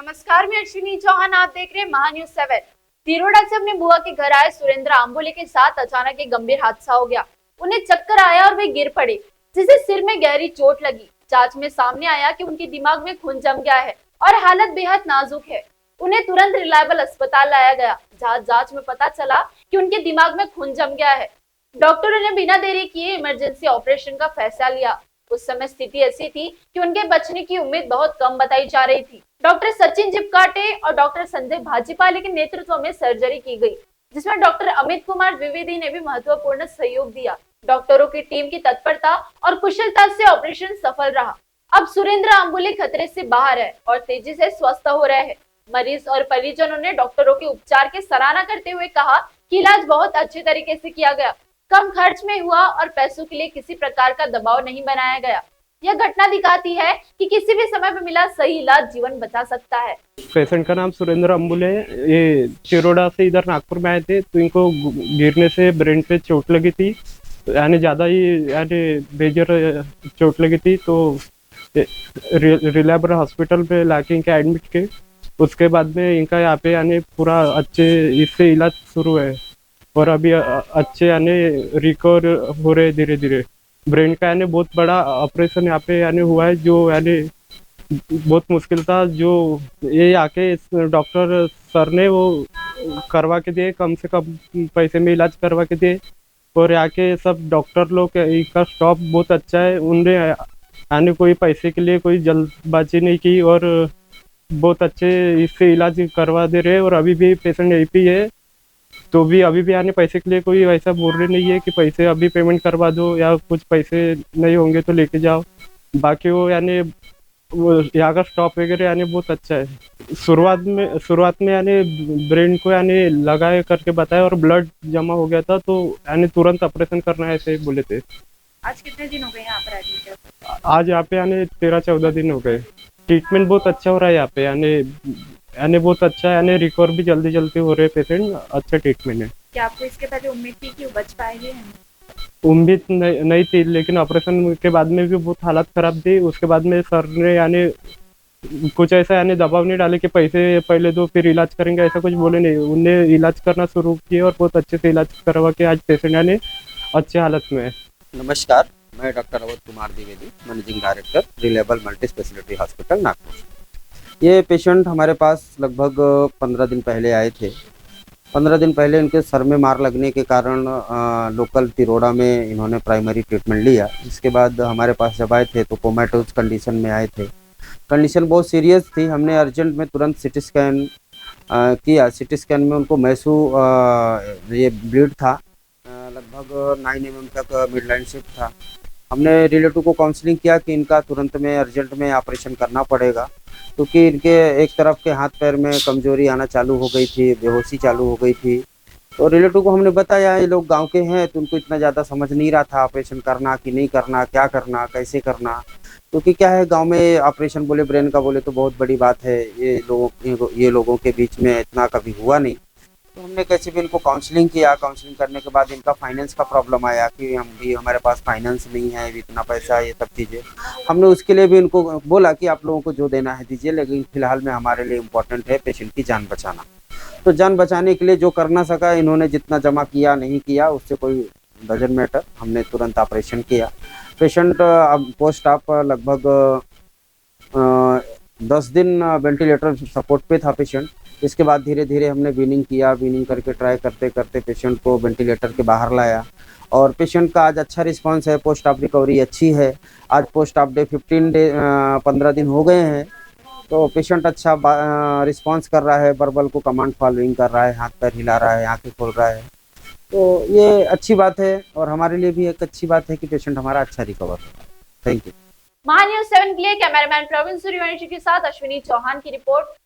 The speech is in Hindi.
नमस्कार, मैं अश्विनी चौहान। आप देख रहे हैं महान्यूज 7। तिरोड़ा से अपने बुआ के घर आए सुरेंद्र आंबोले के साथ अचानक एक गंभीर हादसा हो गया। उन्हें चक्कर आया और वे गिर पड़े, जिससे सिर में गहरी चोट लगी। जांच में सामने आया कि उनके दिमाग में खून जम गया है और हालत बेहद नाजुक है। उन्हें तुरंत रिलायबल अस्पताल लाया गया, जहाँ जांच में पता चला कि उनके दिमाग में खून जम गया है। डॉक्टरों ने बिना देरी किए इमरजेंसी ऑपरेशन का फैसला लिया। उस समय स्थिति ऐसी थी कि उनके बचने की उम्मीद बहुत कम बताई जा रही थी। डॉक्टर सचिन जिपकाटे और डॉक्टर संजय भाजीपाले के नेतृत्व में सर्जरी की गई, जिसमें डॉक्टर अमित कुमार द्विवेदी ने भी महत्वपूर्ण सहयोग दिया। डॉक्टरों की टीम की तत्परता और कुशलता से ऑपरेशन सफल रहा। अब सुरेंद्र आंबोले खतरे से बाहर है और तेजी से स्वस्थ हो रहे हैं। मरीज और परिजनों ने डॉक्टरों के उपचार की सराहना करते हुए कहा कि इलाज बहुत अच्छे तरीके से किया गया, कम खर्च में हुआ और पैसों के लिए किसी प्रकार का दबाव नहीं बनाया गया। यह घटना दिखाती है कि किसी भी समय पर मिला सही इलाज जीवन बचा सकता है। पेशेंट का नाम सुरेंद्र अम्बुले है। ये तिरोड़ा से इधर नागपुर में आए थे, तो इनको गिरने से ब्रेन पे चोट लगी थी, यानी ज़्यादा ही यानी मेजर चोट लगी थी। तो रिलायबल हॉस्पिटल पे लाके इनके एडमिट किए। उसके बाद में इनका यहाँ पे यानी पूरा अच्छे इससे इलाज शुरू है और अभी अच्छे यानी रिकवर हो रहे धीरे धीरे। ब्रेन का यानी बहुत बड़ा ऑपरेशन यहाँ पे यानी हुआ है, जो यानी बहुत मुश्किल था। जो ये आके डॉक्टर सर ने वो करवा के दिए, कम से कम पैसे में इलाज करवा के दिए। और यहाँ के सब डॉक्टर लोग का स्टाफ बहुत अच्छा है। उनने यानी कोई पैसे के लिए कोई जल्दबाजी नहीं की और बहुत अच्छे इससे इलाज करवा दे रहे हैं। और अभी भी पेशेंट यहीं पे है, तो भी अभी भी यानी पैसे के लिए कोई वैसा बोल रहे नहीं है कि पैसे अभी पेमेंट करवा दो या कुछ पैसे नहीं होंगे तो लेके जाओ। बाकी वो यानी वो यहाँ का स्टॉप वगैरह यानी बहुत अच्छा है। शुरुआत में यानी ब्रेन को यानी लगाए करके बताया और ब्लड जमा हो गया था, तो यानी तुरंत ऑपरेशन करना है ऐसे बोले थे। आज कितने दिन हो गए यहाँ पर एडमिट है? आज यहाँ पे यानी 13-14 दिन हो गए। ट्रीटमेंट बहुत अच्छा हो रहा है यहाँ पे, यानी बहुत अच्छा है, यानी रिकवर भी जल्दी जल्दी हो रहे पेशेंट। अच्छा ट्रीटमेंट है। क्या आपको इसके पहले उम्मीद थी कि वो बच पाएंगे? उम्मीद नहीं थी, लेकिन ऑपरेशन के बाद में भी बहुत हालत खराब थी। उसके बाद में सर ने यानी कुछ ऐसा यानी दबाव नहीं डाले कि पैसे पहले दो फिर इलाज करेंगे, ऐसा कुछ बोले नहीं। उनने इलाज करना शुरू किया और बहुत अच्छे से इलाज करवा के आज पेशेंट यानी अच्छे हालत में है। नमस्कार, मैं doctor Awadh Kumar Dwivedi, managing director reliable multi speciality hospital Nagpur. ये पेशेंट हमारे पास लगभग 15 दिन पहले आए थे। 15 दिन पहले इनके सर में मार लगने के कारण लोकल तिरोड़ा में इन्होंने प्राइमरी ट्रीटमेंट लिया। इसके बाद हमारे पास जब आए थे तो कोमेटोज कंडीशन में आए थे। कंडीशन बहुत सीरियस थी। हमने अर्जेंट में तुरंत सिटी स्कैन किया। सिटी स्कैन में उनको ये ब्लीड था, लगभग 9 mm तक मिडलाइन शिफ्ट था। हमने रिलेटिव को काउंसलिंग किया कि इनका तुरंत में अर्जेंट में ऑपरेशन करना पड़ेगा, क्योंकि इनके एक तरफ के हाथ पैर में कमजोरी आना चालू हो गई थी, बेहोशी चालू हो गई थी। तो रिलेटिव को हमने बताया, ये लोग गांव के हैं तो उनको इतना ज़्यादा समझ नहीं रहा था ऑपरेशन करना कि नहीं करना, क्या करना, कैसे करना। क्योंकि क्या है, गांव में ऑपरेशन बोले ब्रेन का बोले तो बहुत बड़ी बात है। ये लोगों के बीच में इतना कभी हुआ नहीं। तो हमने कैसे भी इनको काउंसलिंग किया। काउंसलिंग करने के बाद इनका फाइनेंस का प्रॉब्लम आया कि हमारे पास फाइनेंस नहीं है, इतना पैसा, ये सब चीज़ें। हमने उसके लिए भी इनको बोला कि आप लोगों को जो देना है दीजिए, लेकिन फिलहाल में हमारे लिए इम्पोर्टेंट है पेशेंट की जान बचाना। तो जान बचाने के लिए जो करना सका इन्होंने, जितना जमा किया नहीं किया उससे कोई डजंट मैटर। हमने तुरंत ऑपरेशन किया। पेशेंट अब पोस्ट ऑप लगभग 10 दिन वेंटिलेटर सपोर्ट पे था पेशेंट। इसके बाद धीरे धीरे हमने वीनिंग किया। वीनिंग करके ट्राई करते करते पेशेंट को वेंटिलेटर के बाहर लाया और पेशेंट का आज अच्छा रिस्पांस है। पोस्ट ऑप रिकवरी अच्छी है। आज पोस्ट ऑप डे 15 दिन हो गए हैं, तो पेशेंट अच्छा रिस्पांस कर रहा है, वर्बल को कमांड फॉलोइंग कर रहा है, हाथ पैर हिला रहा है, आंखें खोल रहा है। तो ये अच्छी बात है और हमारे लिए भी एक अच्छी बात है कि पेशेंट हमारा अच्छा रिकवर हो रहा है। Thank you. महान्यूज 7 के लिए कैमरामैन प्रवीण सूर्यवंशी के साथ अश्विनी चौहान की रिपोर्ट।